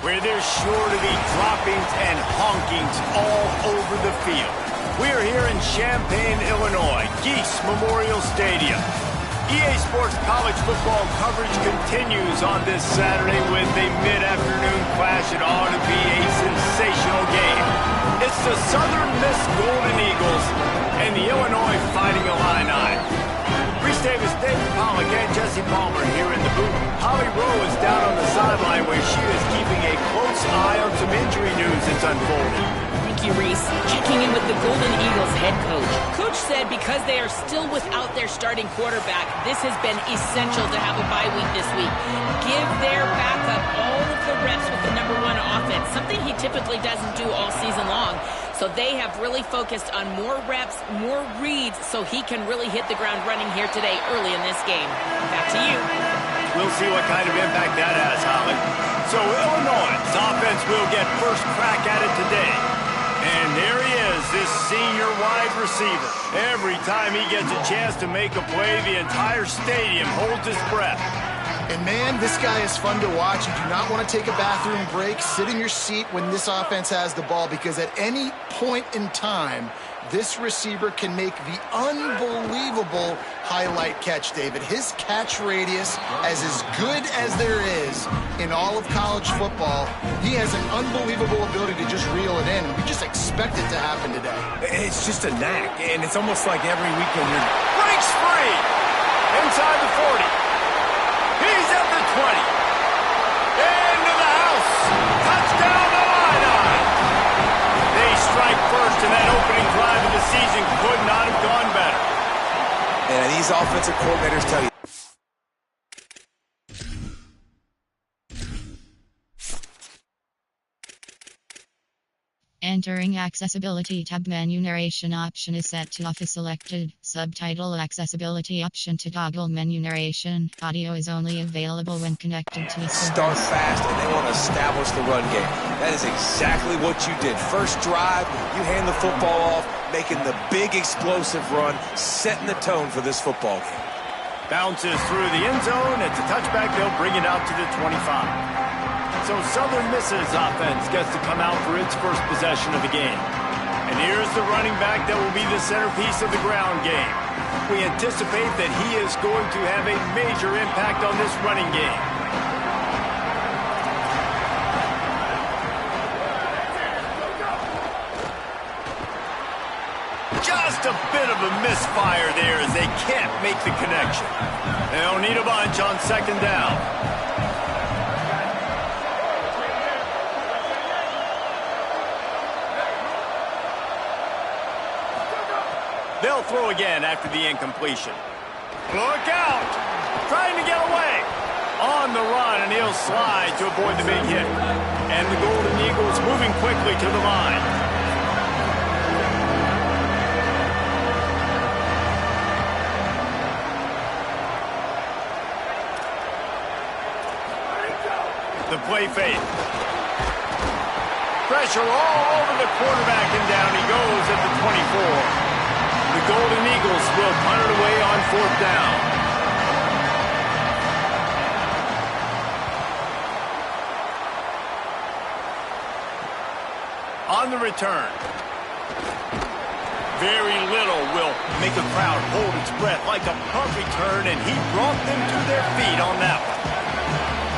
where there's sure to be droppings and honkings all over the field. We're here in Champaign, Illinois, Geese Memorial Stadium. EA Sports college football coverage continues on this Saturday with a mid-afternoon clash. It ought to be a sensational game. It's the Southern Miss Golden Eagles and the Illinois Fighting Illini. Reese Davis, David Pollack, and Jesse Palmer here in the booth. Holly Rowe is down on the sideline where she is keeping a close eye on some injury news that's unfolding. Thank you, Reese. Checking in with the Golden Eagles head coach. Coach said because they are still without their starting quarterback, this has been essential to have a bye week this week. Give their backup all of the reps with the number one offense, something he typically doesn't do all season long. So they have really focused on more reps, more reads, so he can really hit the ground running here today early in this game. Back to you. We'll see what kind of impact that has, Holly. So Illinois' offense will get first crack at it today. And there he is, this senior wide receiver. Every time he gets a chance to make a play, the entire stadium holds its breath. And man, this guy is fun to watch. You do not want to take a bathroom break. Sit in your seat when this offense has the ball, because at any point in time, this receiver can make the unbelievable highlight catch, David. His catch radius is as good as there is in all of college football. He has an unbelievable ability to just reel it in. We just expect it to happen today. It's just a knack, and it's almost like every weekend you're... Breaks free! Inside the 40. He's at the 20. Into the house. Touchdown Illini. They strike first, and that opening drive of the season could not have gone better. And these offensive coordinators tell you. Entering Accessibility tab, menu narration option is set to off is selected. Subtitle Accessibility option to toggle menu narration. Audio is only available when connected to a server. Start fast, and they want to establish the run game. That is exactly what you did. First drive, you hand the football off, making the big explosive run, setting the tone for this football game. Bounces through the end zone. It's a touchback. They'll bring it out to the 25. So Southern Miss's offense gets to come out for its first possession of the game. And here's the running back that will be the centerpiece of the ground game. We anticipate that he is going to have a major impact on this running game. Just a bit of a misfire there as they can't make the connection. They'll need a bunch on second down. They'll throw again after the incompletion. Look out! Trying to get away. On the run, and he'll slide to avoid the big hit. And the Golden Eagles moving quickly to the line. The play fake. Pressure all over the quarterback, and down he goes at the 24. The Golden Eagles will punt it away on fourth down. On the return. Very little will make a crowd hold its breath like a punt return, and he brought them to their feet on that one.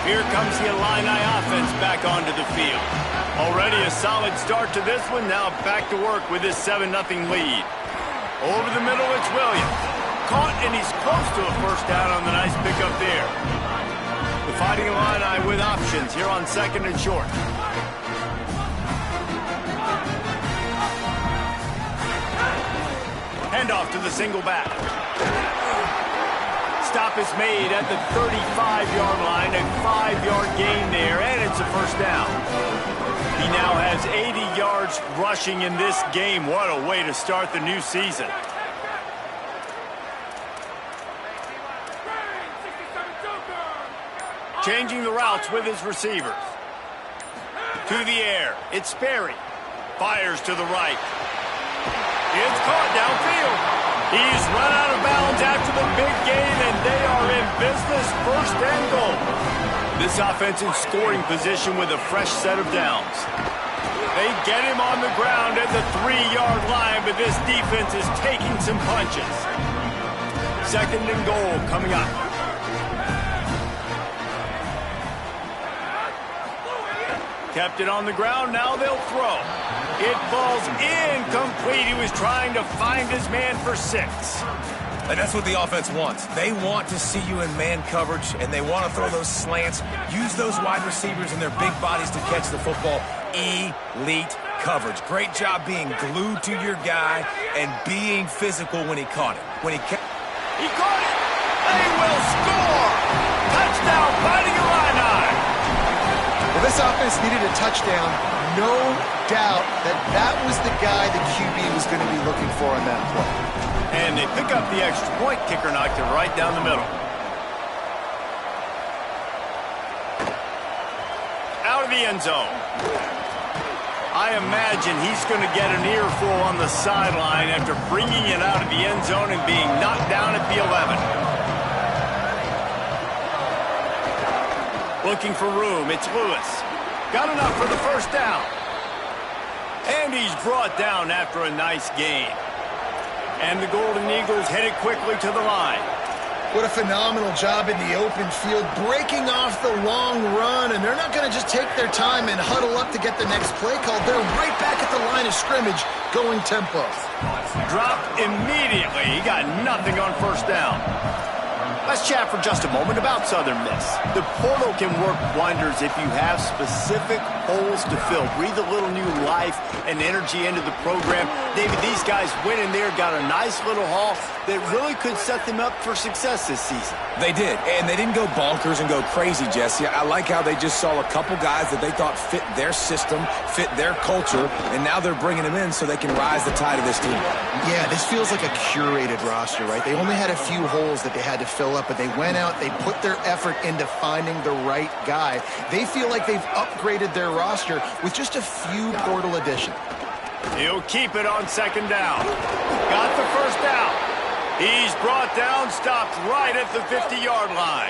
Here comes the Illini offense back onto the field. Already a solid start to this one. Now back to work with this 7-0 lead. Over the middle, it's Williams. Caught, and he's close to a first down on the nice pickup there. The Fighting Illini with options here on second and short. Handoff to the single back. Stop is made at the 35-yard line. A 5-yard gain there, and it's a first down. He now has 80 yards rushing in this game. What a way to start the new season. Changing the routes with his receivers. To the air. It's Sperry. Fires to the right. It's caught downfield. He's run out of bounds after the big gain, and they are in business, first and goal. This offense in scoring position with a fresh set of downs. They get him on the ground at the 3-yard line, but this defense is taking some punches. 2nd and goal coming up. Kept it on the ground, now they'll throw. It falls incomplete. He was trying to find his man for 6. And that's what the offense wants. They want to see you in man coverage, and they want to throw those slants, use those wide receivers and their big bodies to catch the football. Elite coverage. Great job being glued to your guy and being physical when he caught it. He caught it! They will score! Touchdown, Fighting Illini! Well, this offense needed a touchdown. No doubt that was the guy the QB was going to be looking for on that play. And they pick up the extra point. Kicker knocked it right down the middle. Out of the end zone. I imagine he's going to get an earful on the sideline after bringing it out of the end zone and being knocked down at the 11. Looking for room. It's Lewis. Got enough for the first down. And he's brought down after a nice gain. And the Golden Eagles headed quickly to the line. What a phenomenal job in the open field, breaking off the long run, and they're not going to just take their time and huddle up to get the next play called. They're right back at the line of scrimmage, going tempo. Dropped immediately. He got nothing on first down. Let's chat for just a moment about Southern Miss. The portal can work wonders if you have specific holes to fill. Breathe a little new life and energy into the program. David, these guys went in there, got a nice little haul that really could set them up for success this season. They did, and they didn't go bonkers and go crazy, Jesse. I like how they just saw a couple guys that they thought fit their system, fit their culture, and now they're bringing them in so they can rise the tide of this team. Yeah, this feels like a curated roster, right? They only had a few holes that they had to fill up, but they went out, they put their effort into finding the right guy. They feel like they've upgraded their roster with just a few portal additions. He'll keep it on 2nd down. Got the first down. He's brought down, stopped right at the 50-yard line.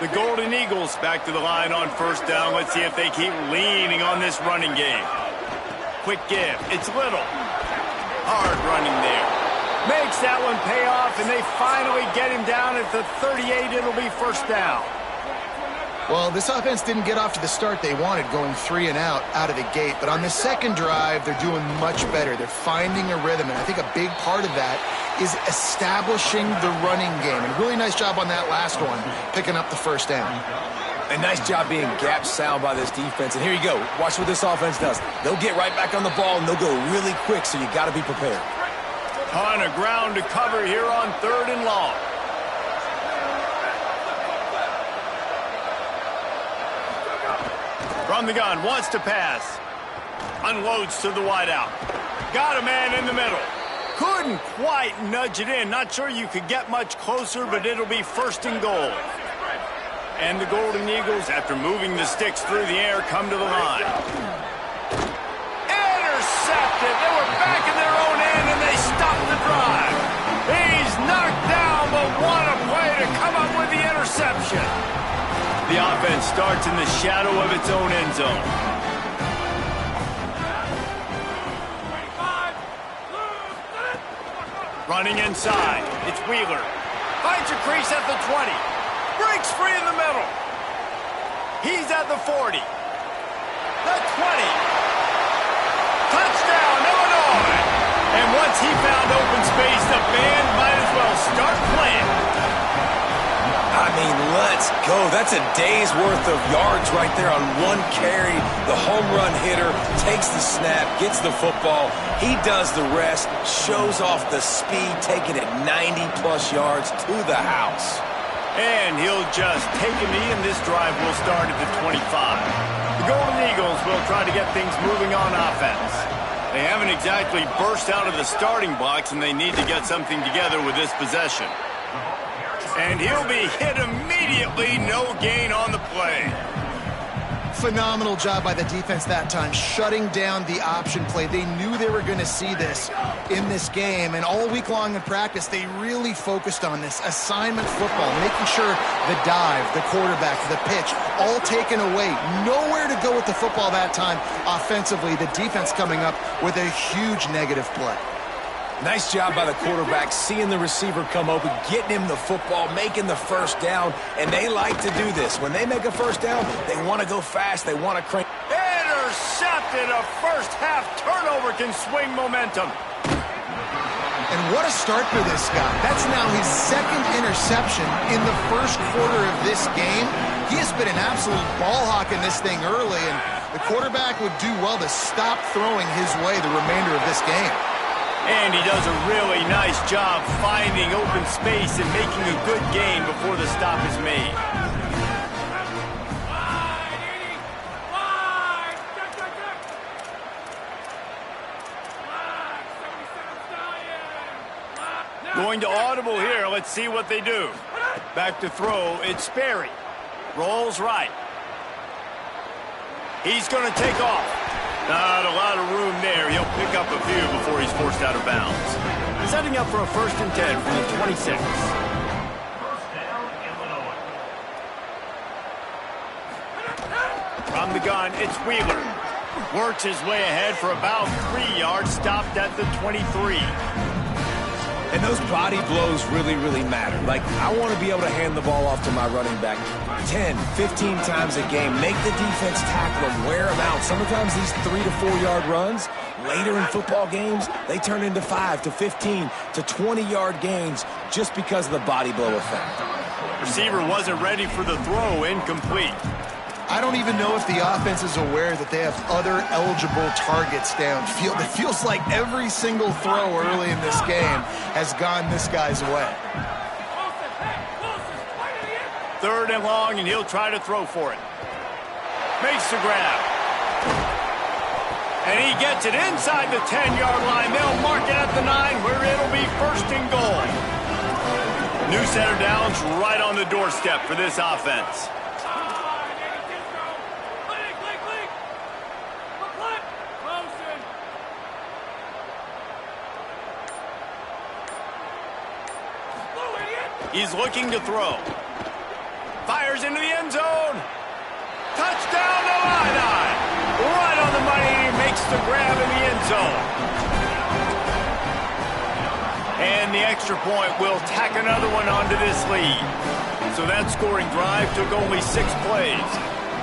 The Golden Eagles back to the line on first down. Let's see if they keep leaning on this running game. Quick give. It's Little. Hard running there. Makes that one pay off, and they finally get him down at the 38. It'll be first down. Well, this offense didn't get off to the start they wanted, going 3 and out of the gate. But on the second drive, they're doing much better. They're finding a rhythm, and I think a big part of that is establishing the running game. And really nice job on that last one, picking up the first down. A nice job being gap sound by this defense. And here you go. Watch what this offense does. They'll get right back on the ball, and they'll go really quick, so you got to be prepared. Ton of ground to cover here on 3rd and long. From the gun, wants to pass. Unloads to the wideout. Got a man in the middle. Couldn't quite nudge it in. Not sure you could get much closer, but it'll be 1st and goal. And the Golden Eagles, after moving the sticks through the air, come to the line. Intercepted. They were back in their own end, and they stopped the drive. He's knocked down, but what a play to come up with the interception. The offense starts in the shadow of its own end zone. Running inside. It's Wheeler. Finds a crease at the 20. Breaks free in the middle. He's at the 40. The 20. Touchdown, Illinois. And once he found open space, the band might as well start playing. I mean, let's go. That's a day's worth of yards right there on one carry. The home run hitter takes the snap, gets the football. He does the rest, shows off the speed, taking it 90-plus yards to the house. And he'll just take a knee, and this drive will start at the 25. The Golden Eagles will try to get things moving on offense. They haven't exactly burst out of the starting blocks, and they need to get something together with this possession. And he'll be hit immediately, no gain on the play. Phenomenal job by the defense that time, shutting down the option play. They knew they were going to see this in this game, and all week long in practice, they really focused on this assignment football, making sure the dive, the quarterback, the pitch, all taken away. Nowhere to go with the football that time offensively. The defense coming up with a huge negative play. Nice job by the quarterback, seeing the receiver come open, getting him the football, making the first down, and they like to do this. When they make a first down, they want to go fast, they want to crank. Intercepted. A first-half turnover can swing momentum. And what a start for this guy. That's now his second interception in the first quarter of this game. He has been an absolute ball hawk in this thing early, and the quarterback would do well to stop throwing his way the remainder of this game. And he does a really nice job finding open space and making a good gain before the stop is made. Going to audible here. Let's see what they do. Back to throw. It's Sperry. Rolls right. He's going to take off. Not a lot of room there. He'll pick up a few before he's forced out of bounds. Setting up for a 1st and 10 from the 26. From the gun, it's Wheeler. Works his way ahead for about 3 yards, stopped at the 23. And those body blows really, really matter. Like, I want to be able to hand the ball off to my running back 10, 15 times a game. Make the defense tackle them, wear them out. Sometimes these 3 to 4 yard runs, later in football games, they turn into 5 to 15 to 20 yard gains just because of the body blow effect. Receiver wasn't ready for the throw, incomplete. I don't even know if the offense is aware that they have other eligible targets downfield. It feels like every single throw early in this game has gone this guy's way. 3rd and long, and he'll try to throw for it. Makes the grab. And he gets it inside the 10-yard line. They'll mark it at the 9, where it'll be 1st and goal. New center downs right on the doorstep for this offense. He's looking to throw. Fires into the end zone. Touchdown to Illini. Right on the money. He makes the grab in the end zone. And the extra point will tack another one onto this lead. So that scoring drive took only 6 plays.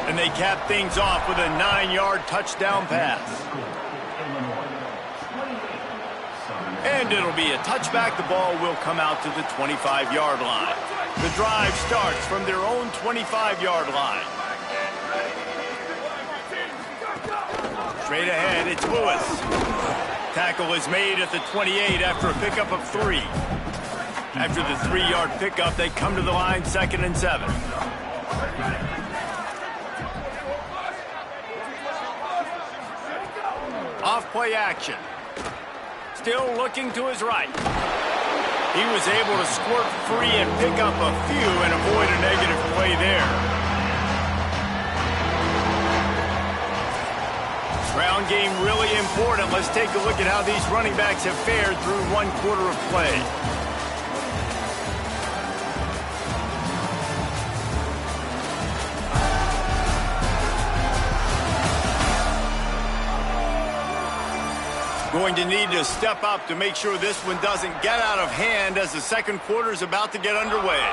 And they capped things off with a 9-yard touchdown pass. And it'll be a touchback. The ball will come out to the 25-yard line. The drive starts from their own 25-yard line. Straight ahead, it's Lewis. Tackle is made at the 28 after a pickup of 3. After the 3-yard pickup, they come to the line 2nd and 7. Off-play action. Still looking to his right. He was able to squirt free and pick up a few and avoid a negative play there. Ground game really important. Let's take a look at how these running backs have fared through 1 quarter of play. Going to need to step up to make sure this one doesn't get out of hand as the 2nd quarter is about to get underway.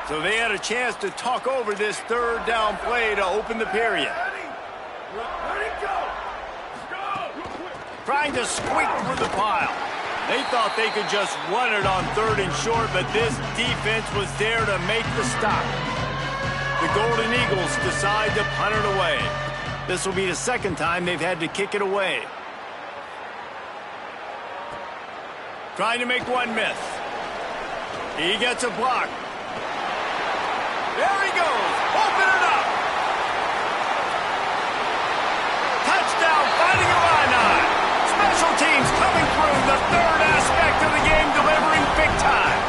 So they had a chance to talk over this 3rd down play to open the period. Trying to squeak through the pile. They thought they could just run it on 3rd and short, but this defense was there to make the stop. The Golden Eagles decide to punt it away. This will be the 2nd time they've had to kick it away. Trying to make one miss. He gets a block. There he goes. Open it up. Touchdown, Fighting Illini. Special teams coming through. The 3rd aspect of the game delivering big time.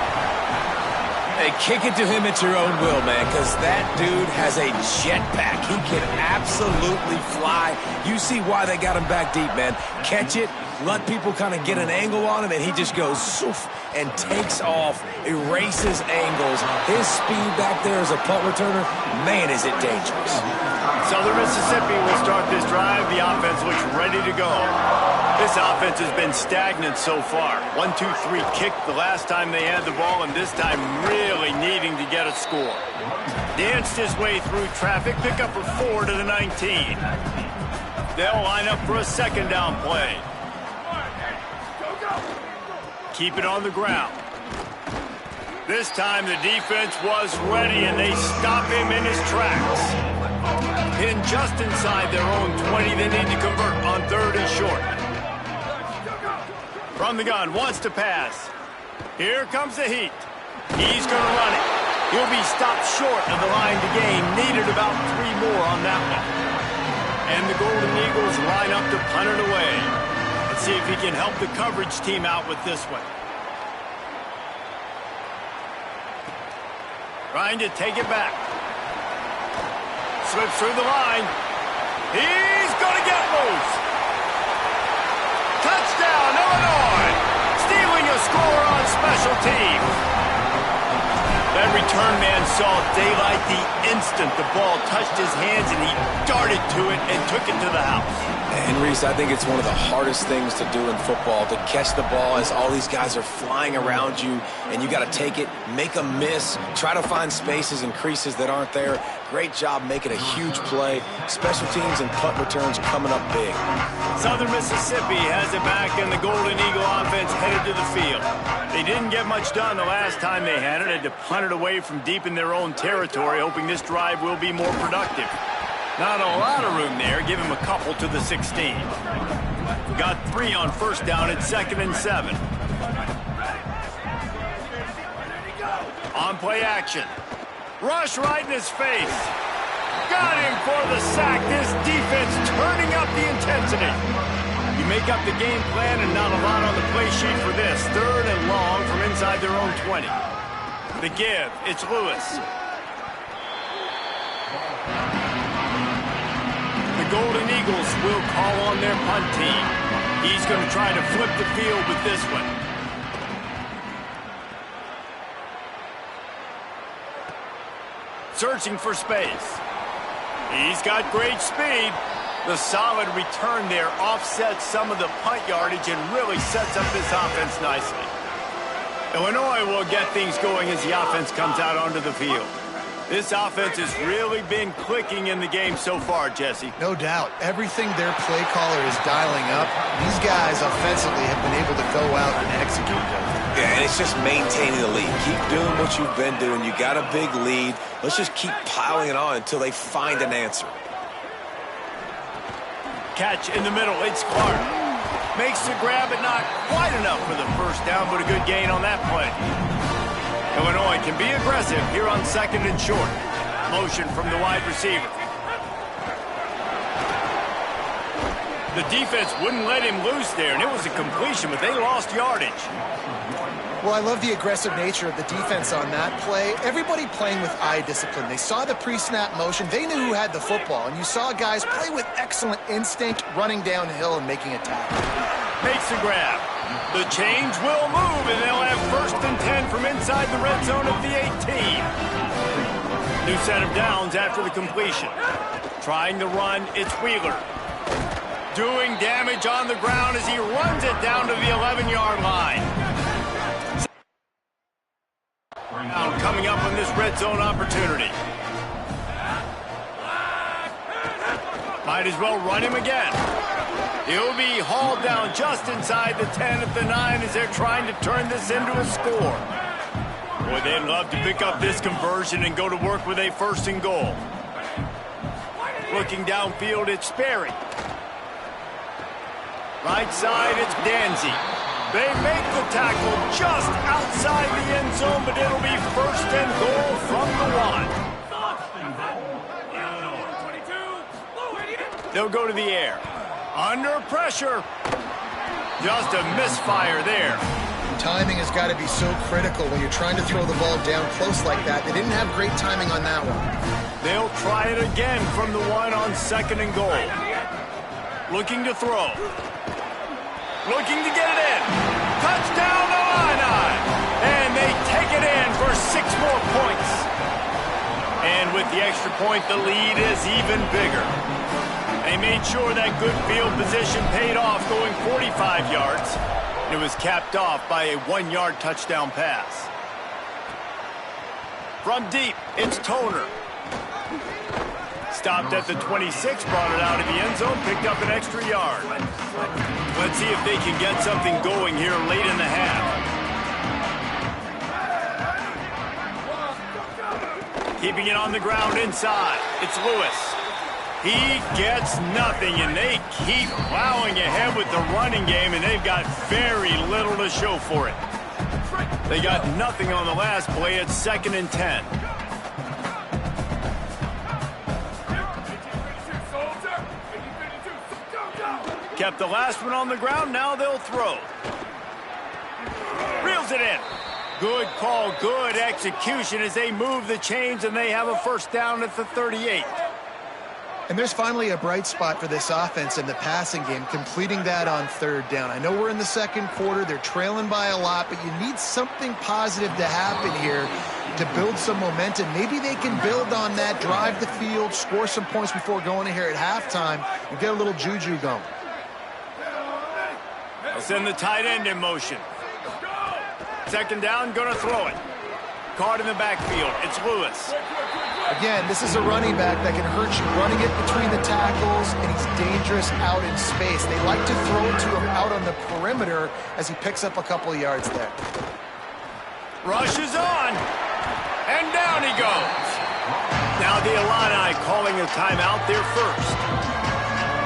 say kick it to him at your own will, man, because that dude has a jetpack. He can absolutely fly. You see why they got him back deep, man. Catch it, let people kind of get an angle on him, and he just goes soof and takes off, erases angles. His speed back there as a punt returner, man, is it dangerous. Southern Mississippi will start this drive. The offense looks ready to go. This offense has been stagnant so far. 1-2-3 kick the last time they had the ball, and this time really needing to get a score. Danced his way through traffic, pick up a 4 to the 19. They'll line up for a second down play. Keep it on the ground. This time the defense was ready, and they stop him in his tracks. Pinned just inside their own 20, they need to convert on 3rd and short. From the gun, wants to pass. Here comes the heat. He's going to run it. He'll be stopped short of the line to gain. Needed about 3 more on that one. And the Golden Eagles line up to punt it away. Let's see if he can help the coverage team out with this one. Trying to take it back. Slips through the line. He's going to get loose. Touchdown, Illinois. Stealing a score on special teams. That return man saw daylight the instant the ball touched his hands, and he darted to it and took it to the house. And, Reese, I think it's one of the hardest things to do in football, to catch the ball as all these guys are flying around you, and you got to take it, make a miss, try to find spaces and creases that aren't there. Great job making a huge play. Special teams and punt returns coming up big. Southern Mississippi has it back, and the Golden Eagle offense headed to the field. They didn't get much done the last time they had it. Had to punt it away from deep in their own territory, hoping this drive will be more productive. Not a lot of room there. Give him a couple to the 16. Got 3 on first down at 2nd and 7. On play action. Rush right in his face. Got him for the sack. This defense turning up the intensity. You make up the game plan, and not a lot on the play sheet for this. 3rd and long from inside their own 20. The give. It's Lewis. The Golden Eagles will call on their punt team. He's going to try to flip the field with this one. Searching for space. He's got great speed. The solid return there offsets some of the punt yardage and really sets up this offense nicely. Illinois will get things going as the offense comes out onto the field. This offense has really been clicking in the game so far, Jesse. No doubt. Everything their play caller is dialing up, these guys offensively have been able to go out and execute them. Yeah, and it's just maintaining the lead. Keep doing what you've been doing. You got a big lead. Let's just keep piling it on until they find an answer. Catch in the middle. It's Clark. Makes the grab, but not quite enough for the first down, but a good gain on that play. Illinois can be aggressive here on 2nd and short. Motion from the wide receiver. The defense wouldn't let him loose there, and it was a completion, but they lost yardage. Well, I love the aggressive nature of the defense on that play. Everybody playing with eye discipline. They saw the pre-snap motion. They knew who had the football, and you saw guys play with excellent instinct, running downhill and making a tackle. Makes the grab. The change will move, and they'll have 1st and 10 from inside the red zone of the 18. New set of downs after the completion. Trying to run, it's Wheeler. Doing damage on the ground as he runs it down to the 11-yard line. Now coming up on this red zone opportunity. Might as well run him again. He'll be hauled down just inside the 10 at the 9 as they're trying to turn this into a score. Boy, they'd love to pick up this conversion and go to work with a 1st and goal. Looking downfield, it's Sperry. Right side, it's Danzy. They make the tackle just outside the end zone, but it'll be 1st and goal from the 1. They'll go to the air. Under pressure. Just a misfire there. timing has got to be so critical when you're trying to throw the ball down close like that. They didn't have great timing on that one. They'll try it again from the one on 2nd and goal. Looking to throw. Looking to get it in. Touchdown, Illini! And they take it in for 6 more points. And with the extra point, the lead is even bigger. They made sure that good field position paid off, going 45 yards. It was capped off by a 1-yard touchdown pass. From deep, it's Toner. Stopped at the 26, brought it out of the end zone, picked up an extra yard. Let's see if they can get something going here late in the half. Keeping it on the ground inside, it's Lewis. He gets nothing, and they keep plowing ahead with the running game, and they've got very little to show for it. They got nothing on the last play. It's 2nd and 10. Kept the last one on the ground. Now they'll throw. Reels it in. Good call, good execution as they move the chains, and they have a first down at the 38. And there's finally a bright spot for this offense in the passing game, completing that on 3rd down. I know we're in the 2nd quarter. They're trailing by a lot, but you need something positive to happen here to build some momentum. Maybe they can build on that, drive the field, score some points before going in here at halftime, and get a little juju going. They'll send the tight end in motion. 2nd down, going to throw it. Caught in the backfield. It's Lewis. Again, this is a running back that can hurt you running it between the tackles, and he's dangerous out in space. They like to throw it to him out on the perimeter as he picks up a couple of yards there. Rush is on, and down he goes. Now the Illini calling a timeout there first.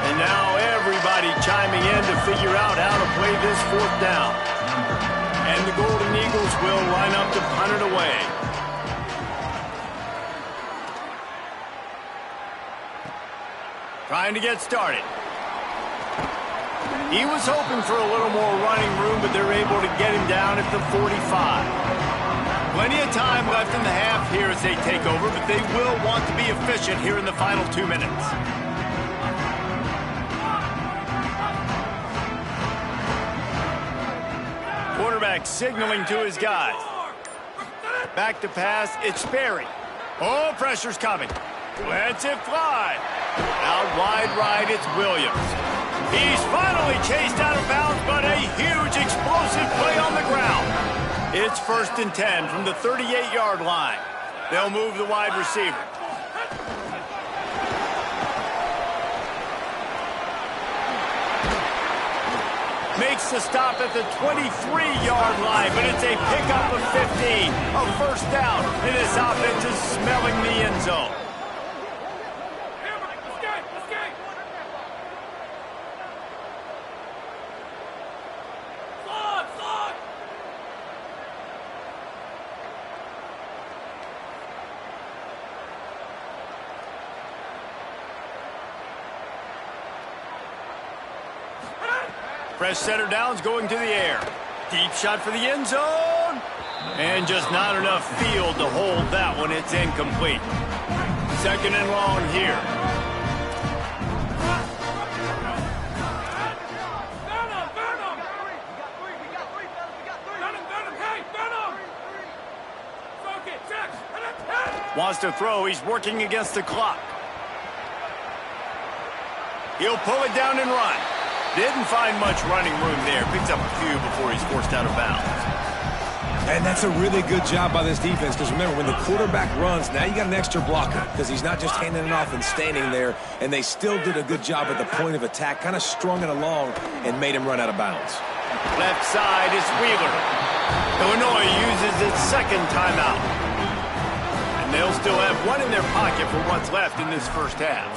And now everybody chiming in to figure out how to play this 4th down. And the Golden Eagles will line up to punt it away. Trying to get started. He was hoping for a little more running room, but they're able to get him down at the 45. Plenty of time left in the half here as they take over, but they will want to be efficient here in the final 2 minutes. Quarterback signaling to his guys. Back to pass, it's Sperry. Oh, pressure's coming. Lets it fly. Out wide right, it's Williams. He's finally chased out of bounds, but a huge explosive play on the ground. It's 1st and 10 from the 38-yard line. They'll move the wide receiver. Makes the stop at the 23-yard line, but it's a pickup of 15, a first down, and this offense is smelling the end zone. Fresh center downs going to the air. Deep shot for the end zone. And just not enough field to hold that one. It's incomplete. 2nd and long here. Wants to throw. He's working against the clock. He'll pull it down and run. Didn't find much running room there. Picks up a few before he's forced out of bounds. And that's a really good job by this defense, because remember, when the quarterback runs, now you got an extra blocker, because he's not just handing it off and standing there, and they still did a good job at the point of attack, kind of strung it along and made him run out of bounds. Left side is Wheeler. Illinois uses its 2nd timeout. And they'll still have one in their pocket for what's left in this first half.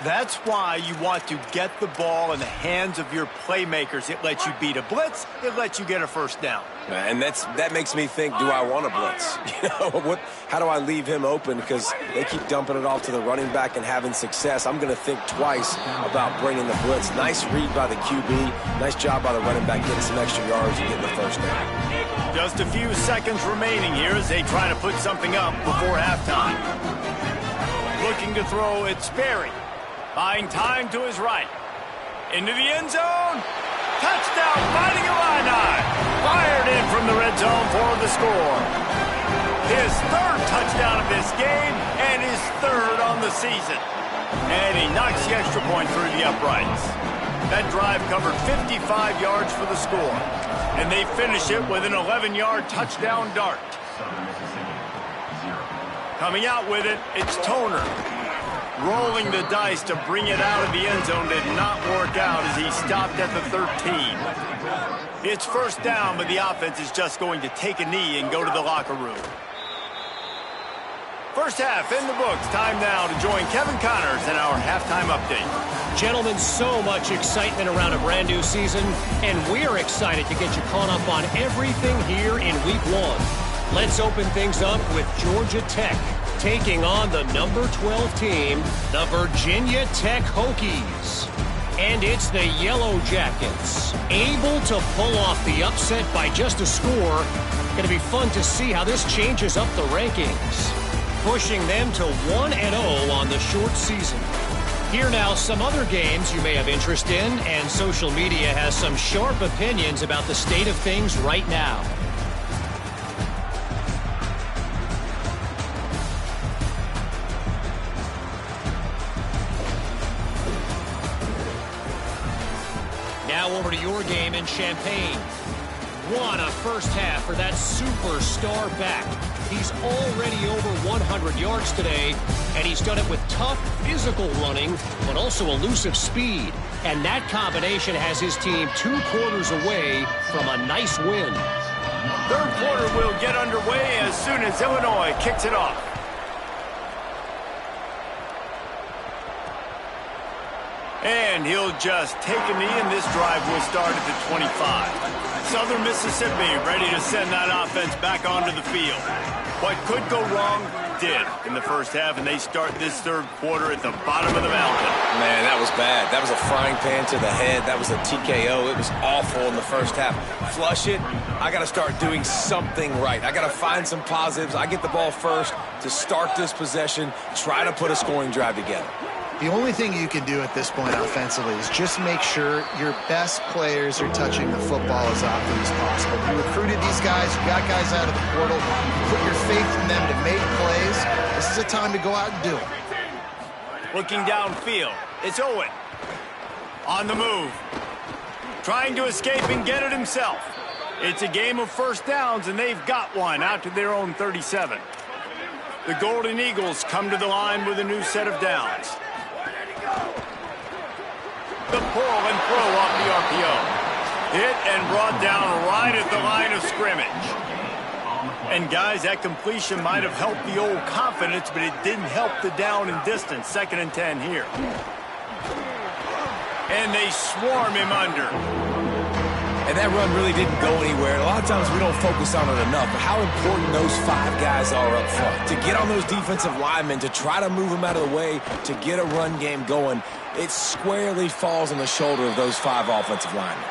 That's why you want to get the ball in the hands of your playmakers. It lets you beat a blitz. It lets you get a first down. And that makes me think, do I want to blitz? How do I leave him open? Because they keep dumping it off to the running back and having success. I'm going to think twice about bringing the blitz. Nice read by the QB. Nice job by the running back getting some extra yards and getting the first down. Just a few seconds remaining here as they try to put something up before halftime. Looking to throw, it's Sperry. Buying time to his right. Into the end zone. Touchdown, Fighting Illini. Fired in from the red zone for the score. His third touchdown of this game and his third on the season. And he knocks the extra point through the uprights. That drive covered 55 yards for the score. And they finish it with an 11-yard touchdown dart. Coming out with it, it's Toner. Rolling the dice to bring it out of the end zone did not work out as he stopped at the 13. It's first down, but the offense is just going to take a knee and go to the locker room. First half in the books. Time now to join Kevin Connors in our halftime update. Gentlemen, so much excitement around a brand new season, and we're excited to get you caught up on everything here in Week 1. Let's open things up with Georgia Tech taking on the number 12 team, the Virginia Tech Hokies. And it's the Yellow Jackets, able to pull off the upset by just a score. Going to be fun to see how this changes up the rankings, pushing them to 1-0 on the short season. Here now, some other games you may have interest in, and social media has some sharp opinions about the state of things right now. Now over to your game in Champaign. What a first half for that superstar back. He's already over 100 yards today, and he's done it with tough physical running, but also elusive speed. And that combination has his team 2 quarters away from a nice win. Third quarter will get underway as soon as Illinois kicks it off. And he'll just take a knee, and this drive will start at the 25. Southern Mississippi ready to send that offense back onto the field. What could go wrong did in the first half, and they start this third quarter at the bottom of the mountain. Man, that was bad. That was a frying pan to the head. That was a TKO. It was awful in the first half. Flush it. I got to start doing something right. I got to find some positives. I get the ball first to start this possession, try to put a scoring drive together. The only thing you can do at this point offensively is just make sure your best players are touching the football as often as possible. You recruited these guys, you got guys out of the portal, you put your faith in them to make plays. This is a time to go out and do it. Looking downfield, it's Owen. On the move. Trying to escape and get it himself. It's a game of first downs, and they've got one out to their own 37. The Golden Eagles come to the line with a new set of downs. The pull and throw off the RPO. Hit and brought down right at the line of scrimmage. And guys, that completion might have helped the old confidence, but it didn't help the down and distance. 2nd and 10 here. And they swarm him under. And that run really didn't go anywhere. A lot of times we don't focus on it enough, but how important those 5 guys are up front. To get on those defensive linemen, to try to move them out of the way, to get a run game going, it squarely falls on the shoulder of those 5 offensive linemen.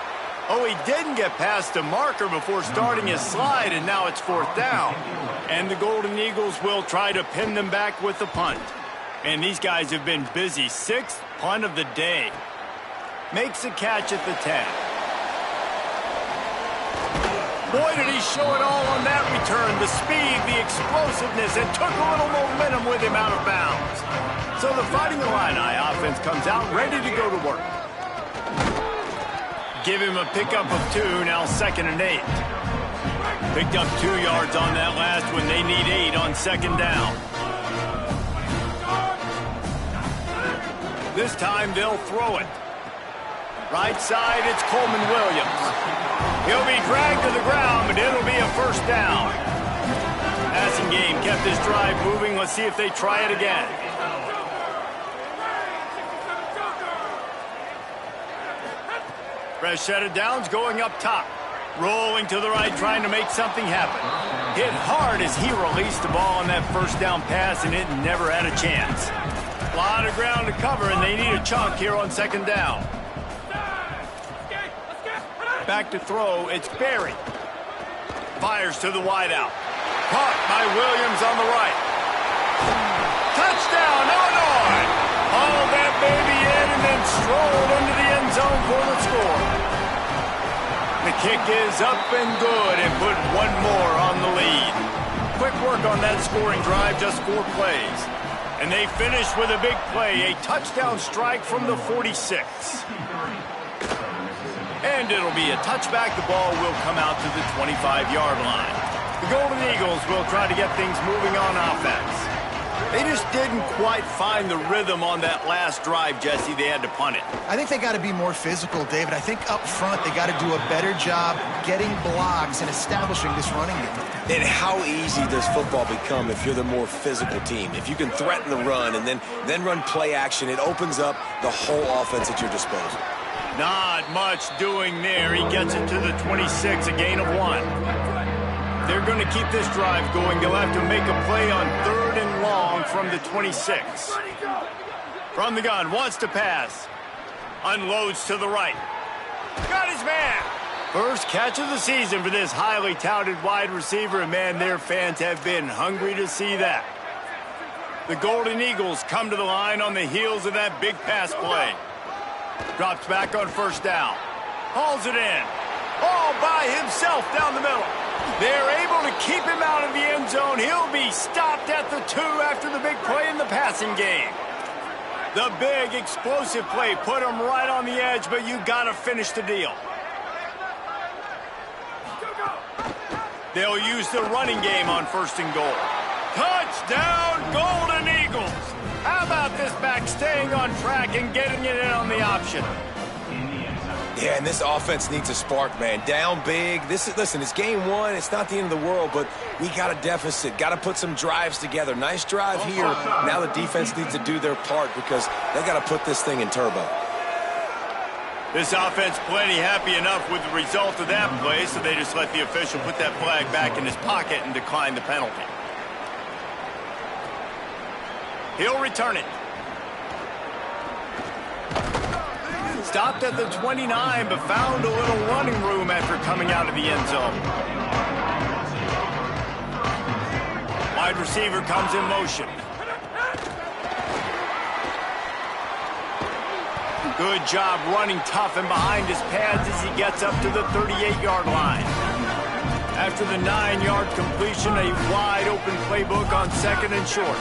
Oh, he didn't get past the marker before starting his slide, and now it's 4th down. And the Golden Eagles will try to pin them back with the punt. And these guys have been busy. 6th punt of the day. Makes a catch at the 10. Boy, did he show it all on that return. The speed, the explosiveness, and took a little momentum with him out of bounds. So the Fighting Illini offense comes out ready to go to work. Give him a pickup of 2, now 2nd and 8. Picked up 2 yards on that last one. They need 8 on 2nd down. This time they'll throw it. Right side, it's Coleman Williams. He'll be dragged to the ground, but it'll be a first down. Passing game kept this drive moving. Let's see if they try it again. Fresh set of downs going up top. Rolling to the right, trying to make something happen. Hit hard as he released the ball on that first down pass, and it never had a chance. A lot of ground to cover, and they need a chunk here on second down. Back to throw, it's Berry. Fires to the wideout. Caught by Williams on the right. Touchdown, Illinois! Hauled that baby in and then strolled into the end zone for the score. The kick is up and good and put one more on the lead. Quick work on that scoring drive, just 4 plays. And they finish with a big play, a touchdown strike from the 46. And it'll be a touchback. The ball will come out to the 25-yard line. The Golden Eagles will try to get things moving on offense. They just didn't quite find the rhythm on that last drive, Jesse. They had to punt it. I think they got to be more physical, David. I think up front they got to do a better job getting blocks and establishing this running game. And how easy does football become if you're the more physical team? If you can threaten the run and then run play action, it opens up the whole offense at your disposal. Not much doing there. He gets it to the 26, a gain of 1. They're going to keep this drive going. They'll have to make a play on 3rd and long from the 26. From the gun, wants to pass. Unloads to the right. Got his man. First catch of the season for this highly touted wide receiver. And, man, their fans have been hungry to see that. The Golden Eagles come to the line on the heels of that big pass play. Drops back on first down. Hauls it in. All by himself down the middle. They're able to keep him out of the end zone. He'll be stopped at the 2 after the big play in the passing game. The big explosive play put him right on the edge, but you got to finish the deal. They'll use the running game on 1st and goal. Touchdown, Golden Eagles! How about this back staying on track and getting it in on the option? Yeah, and this offense needs a spark, man. Down big. Listen, it's game 1. It's not the end of the world, but we got a deficit. Got to put some drives together. Nice drive here. Now the defense needs to do their part because they got to put this thing in turbo. This offense plenty happy enough with the result of that play, so they just let the official put that flag back in his pocket and decline the penalty. He'll return it. Stopped at the 29, but found a little running room after coming out of the end zone. Wide receiver comes in motion. Good job running tough and behind his pads as he gets up to the 38-yard line. After the 9-yard completion, a wide-open playbook on 2nd and short.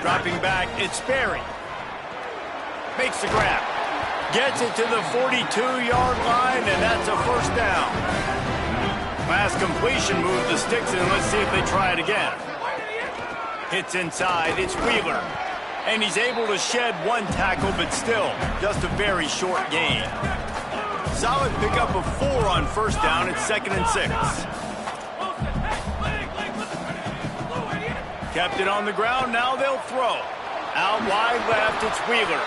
Dropping back, it's Berry. Makes the grab. Gets it to the 42-yard line, and that's a first down. Last completion moved the sticks, and let's see if they try it again. Hits inside, it's Wheeler. And he's able to shed 1 tackle, but still, just a very short gain. Solid pickup of 4 on 1st down. It's 2nd and 6. Kept it on the ground, now they'll throw. Out wide left, it's Wheeler.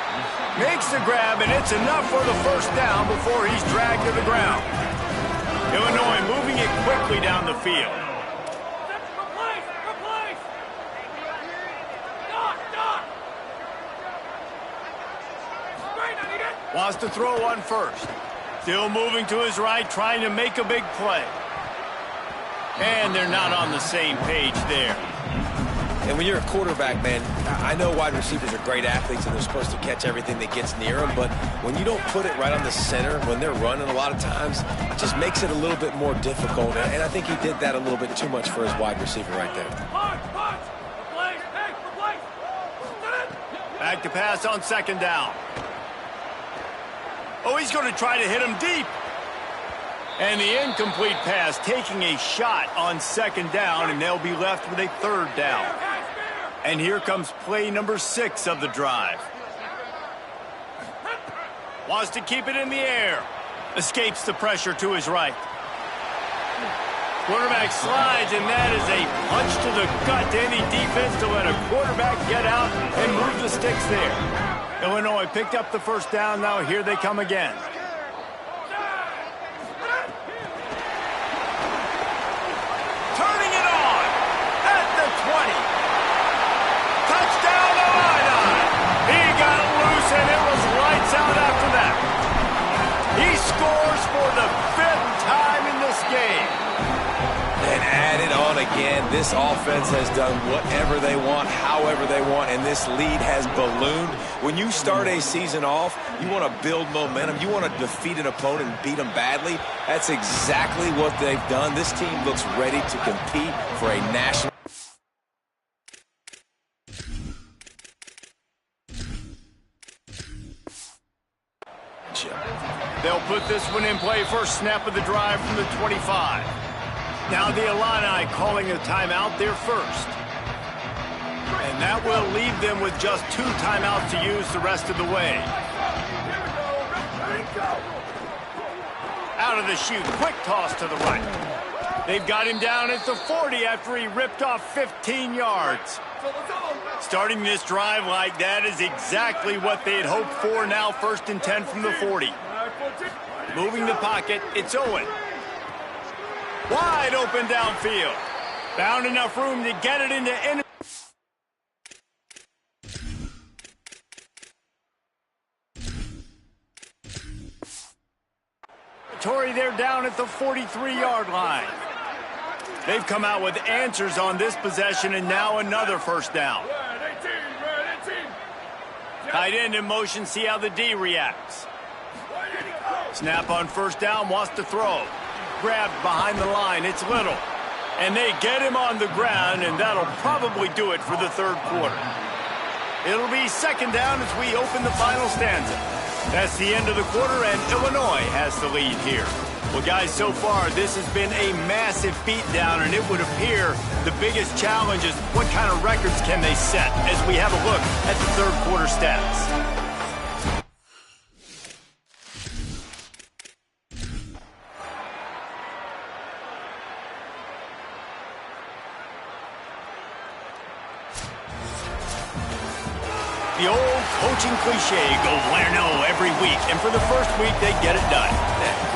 Makes the grab, and it's enough for the first down before he's dragged to the ground. Illinois moving it quickly down the field. Wants to throw on 1st. Still moving to his right, trying to make a big play. And they're not on the same page there. And when you're a quarterback, man, I know wide receivers are great athletes and they're supposed to catch everything that gets near them, but when you don't put it right on the center, when they're running a lot of times, it just makes it a little bit more difficult. And I think he did that a little bit too much for his wide receiver right there. Back to pass on 2nd down. Oh, he's going to try to hit him deep. And the incomplete pass taking a shot on 2nd down, and they'll be left with a 3rd down. And here comes play number 6 of the drive. Wants to keep it in the air. Escapes the pressure to his right. Quarterback slides, and that is a punch to the gut to any defense to let a quarterback get out and move the sticks there. Illinois picked up the first down. Now here they come again. had it on again. This offense has done whatever they want, however they want, and this lead has ballooned. When you start a season off, you want to build momentum. You want to defeat an opponent and beat them badly. That's exactly what they've done. This team looks ready to compete for a national. They'll put this one in play. First snap of the drive from the 25. Now the Illini calling a timeout there first. And that will leave them with just 2 timeouts to use the rest of the way. Out of the chute, quick toss to the right. They've got him down at the 40 after he ripped off 15 yards. Starting this drive like that is exactly what they had hoped for. Now 1st and 10 from the 40. Moving the pocket, it's Owen. Wide open downfield. Found enough room to get it into enemy. They're down at the 43-yard line. They've come out with answers on this possession, and now another first down. Tight end in motion, see how the D reacts. Snap on first down, wants to throw. Grabbed behind the line, it's Little. And they get him on the ground, and that'll probably do it for the 3rd quarter. It'll be 2nd down as we open the final stanza. That's the end of the quarter, and Illinois has the lead here. Well, guys, so far, this has been a massive beatdown, and it would appear the biggest challenge is what kind of records can they set as we have a look at the 3rd quarter stats. The old coaching cliche, go win or no every week. And for the first week, they get it done.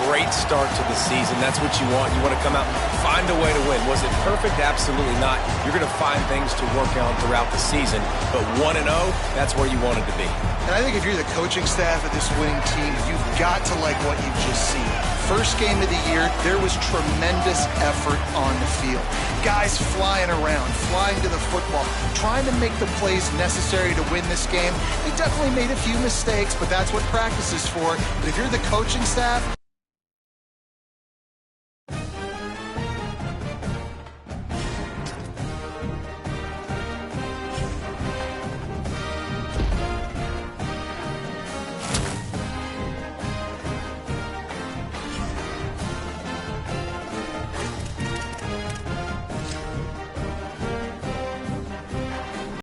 Great start to the season. That's what you want. You want to come out, find a way to win. Was it perfect? Absolutely not. You're going to find things to work on throughout the season. But 1-0, that's where you wanted to be. And I think if you're the coaching staff of this winning team, you've got to like what you've just seen. First game of the year, there was tremendous effort on the field. Guys flying around, flying to the football, trying to make the plays necessary to win this game. They definitely made a few mistakes, but that's what practice is for. But if you're the coaching staff,